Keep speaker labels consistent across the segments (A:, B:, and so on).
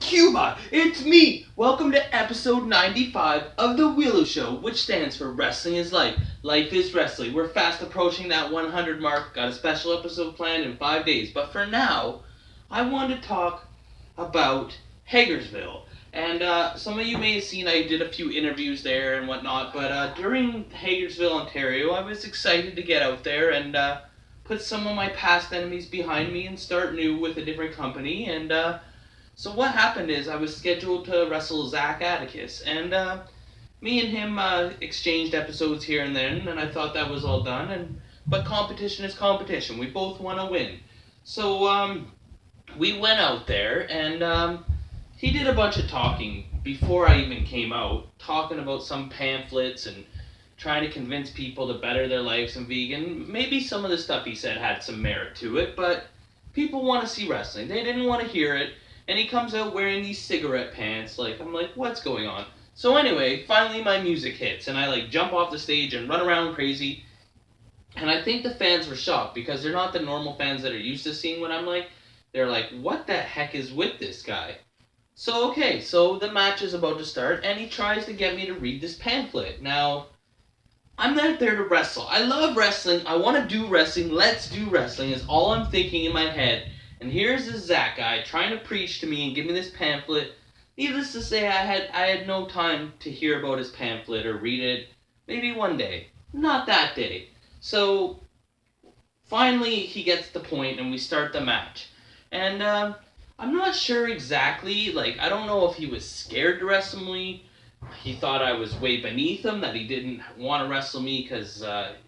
A: Cuba, it's me! Welcome to episode 95 of the W.I.L.L.I.W show, which stands for Wrestling is Life. Life is Wrestling. We're fast approaching that 100 mark. Got a special episode planned in 5 days. But for now, I want to talk about Hagersville. And some of you may have seen I did a few interviews there and whatnot. But during Hagersville, Ontario, I was excited to get out there and put some of my past enemies behind me and start new with a different company. And so what happened is I was scheduled to wrestle Zach Atticus, and me and him exchanged episodes here and then, and I thought that was all done. But competition is competition. We both want to win. So we went out there, and he did a bunch of talking before I even came out, talking about some pamphlets and trying to convince people to better their lives in vegan. Maybe some of the stuff he said had some merit to it, but people want to see wrestling. They didn't want to hear it. And he comes out wearing these cigarette pants. I'm like, what's going on? So anyway, finally my music hits, and I jump off the stage and run around crazy. And I think the fans were shocked because they're not the normal fans that are used to seeing what I'm like. They're like, what the heck is with this guy? So the match is about to start, and he tries to get me to read this pamphlet. Now, I'm not there to wrestle. I love wrestling. I want to do wrestling. Let's do wrestling is all I'm thinking in my head. And here's this Zach guy trying to preach to me and give me this pamphlet. Needless to say, I had no time to hear about his pamphlet or read it. Maybe one day. Not that day. So, finally he gets the point and we start the match. And I'm not sure exactly, I don't know if he was scared to wrestle me. He thought I was way beneath him, that he didn't want to wrestle me because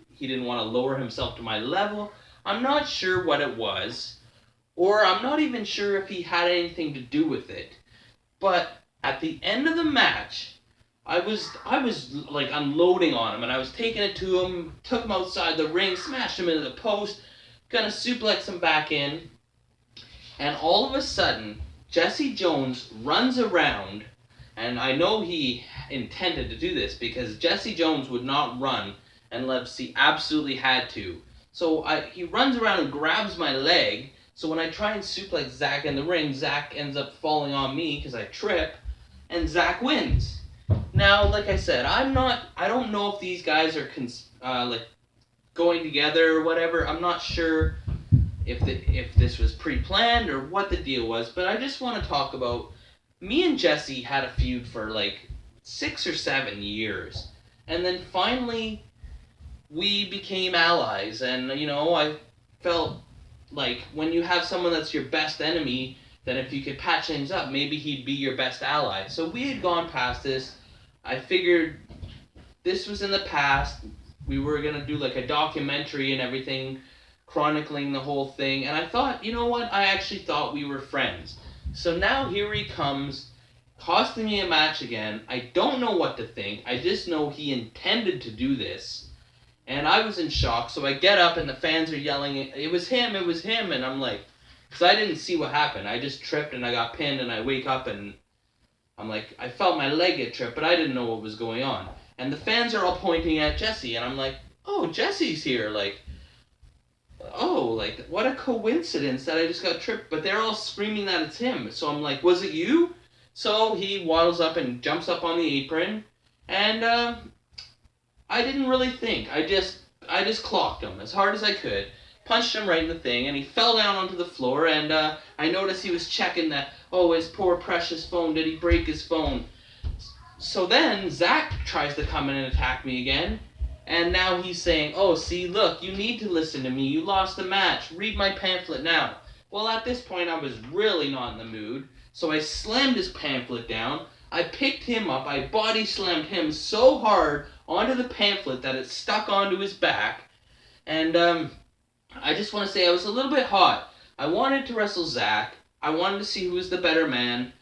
A: he didn't want to lower himself to my level. I'm not sure what it was. Or I'm not even sure if he had anything to do with it. But at the end of the match, I was unloading on him, and I was taking it to him, took him outside the ring, smashed him into the post, gonna suplex him back in, and all of a sudden, Jesse Jones runs around, and I know he intended to do this because Jesse Jones would not run unless he absolutely had to. So he runs around and grabs my leg. So when I try and suplex Zach in the ring, Zach ends up falling on me because I trip, and Zach wins. Now, like I said, I don't know if these guys are going together or whatever. I'm not sure if this was pre-planned or what the deal was, but I just want to talk about me and Jesse had a feud for 6 or 7 years, and then finally we became allies, and I felt when you have someone that's your best enemy, then if you could patch things up, maybe he'd be your best ally. So we had gone past this. I figured this was in the past. We were going to do a documentary and everything, chronicling the whole thing. And I thought, you know what? I actually thought we were friends. So now here he comes, costing me a match again. I don't know what to think. I just know he intended to do this. And I was in shock, so I get up and the fans are yelling, it was him, and I'm like, because I didn't see what happened. I just tripped and I got pinned, and I wake up and I'm like, I felt my leg get tripped, but I didn't know what was going on. And the fans are all pointing at Jesse, and I'm like, oh, Jesse's here, what a coincidence that I just got tripped, but they're all screaming that it's him. So I'm like, was it you? So he waddles up and jumps up on the apron, and I didn't really think. I just clocked him as hard as I could, punched him right in the thing, and he fell down onto the floor, and I noticed he was checking that, oh, his poor precious phone, did he break his phone? So then Zach tries to come in and attack me again, and now he's saying, oh, see, look, you need to listen to me, you lost the match, read my pamphlet now. Well, at this point I was really not in the mood, so I slammed his pamphlet down. I picked him up, I body slammed him so hard onto the pamphlet that it stuck onto his back, and I just want to say I was a little bit hot. I wanted to wrestle Zach. I wanted to see who was the better man.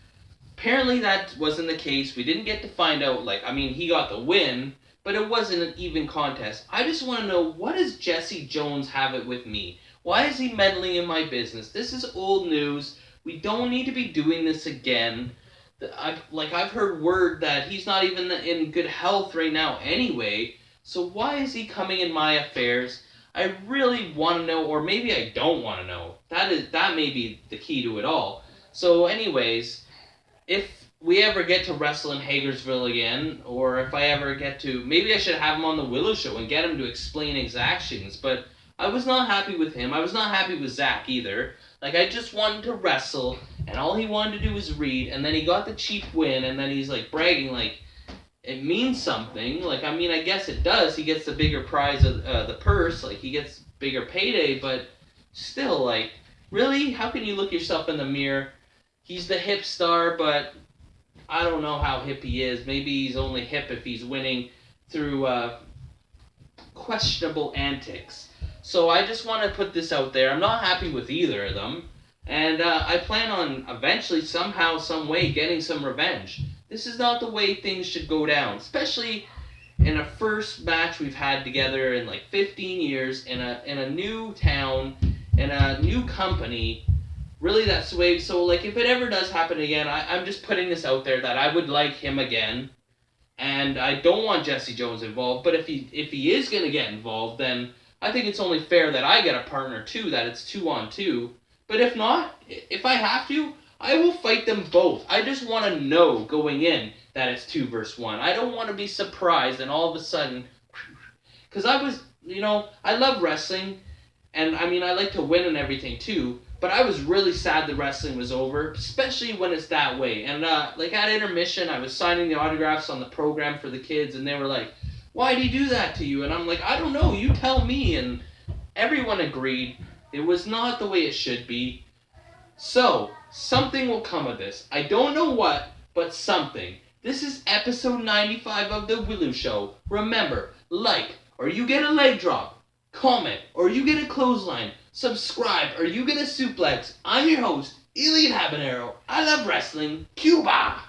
A: Apparently that wasn't the case. We didn't get to find out, he got the win, but it wasn't an even contest. I just want to know, what does Jesse Jones have it with me? Why is he meddling in my business? This is old news. We don't need to be doing this again. I've heard word that he's not even in good health right now anyway, so why is he coming in my affairs? I really want to know, or maybe I don't want to know. That may be the key to it all. So anyways, if we ever get to wrestle in Hagersville again, or if I ever get to, maybe I should have him on the Willow Show and get him to explain exactions. But I was not happy with him. I was not happy with Zach either. Like, I just wanted to wrestle, and all he wanted to do was read, and then he got the cheap win, and then he's like bragging like it means something. Like, I mean, I guess it does. He gets the bigger prize of the purse. Like, he gets bigger payday, but still, like, really, how can you look yourself in the mirror? He's the hip star, but I don't know how hip he is. Maybe he's only hip if he's winning through questionable antics. So I just want to put this out there. I'm not happy with either of them. And I plan on eventually, somehow, some way, getting some revenge. This is not the way things should go down. Especially in a first match we've had together in like 15 years, in a new town, in a new company. Really, that's the way. So, like, if it ever does happen again, I'm just putting this out there that I would like him again. And I don't want Jesse Jones involved. But if he is going to get involved, then I think it's only fair that I get a partner too, that it's 2-on-2. But if not, if I have to, I will fight them both. I just want to know going in that it's 2 versus 1. I don't want to be surprised and all of a sudden... Because I love wrestling. And, I mean, I like to win and everything too. But I was really sad the wrestling was over, especially when it's that way. And, like, at intermission, I was signing the autographs on the program for the kids, and they were like, why'd he do that to you? And I'm like, I don't know, you tell me. And everyone agreed. It was not the way it should be. So, something will come of this. I don't know what, but something. This is episode 95 of The W.I.L.L.I.W Show. Remember, like, or you get a leg drop. Comment, or you get a clothesline. Subscribe, or you get a suplex. I'm your host, Elian Habanero. I love wrestling. Cuba!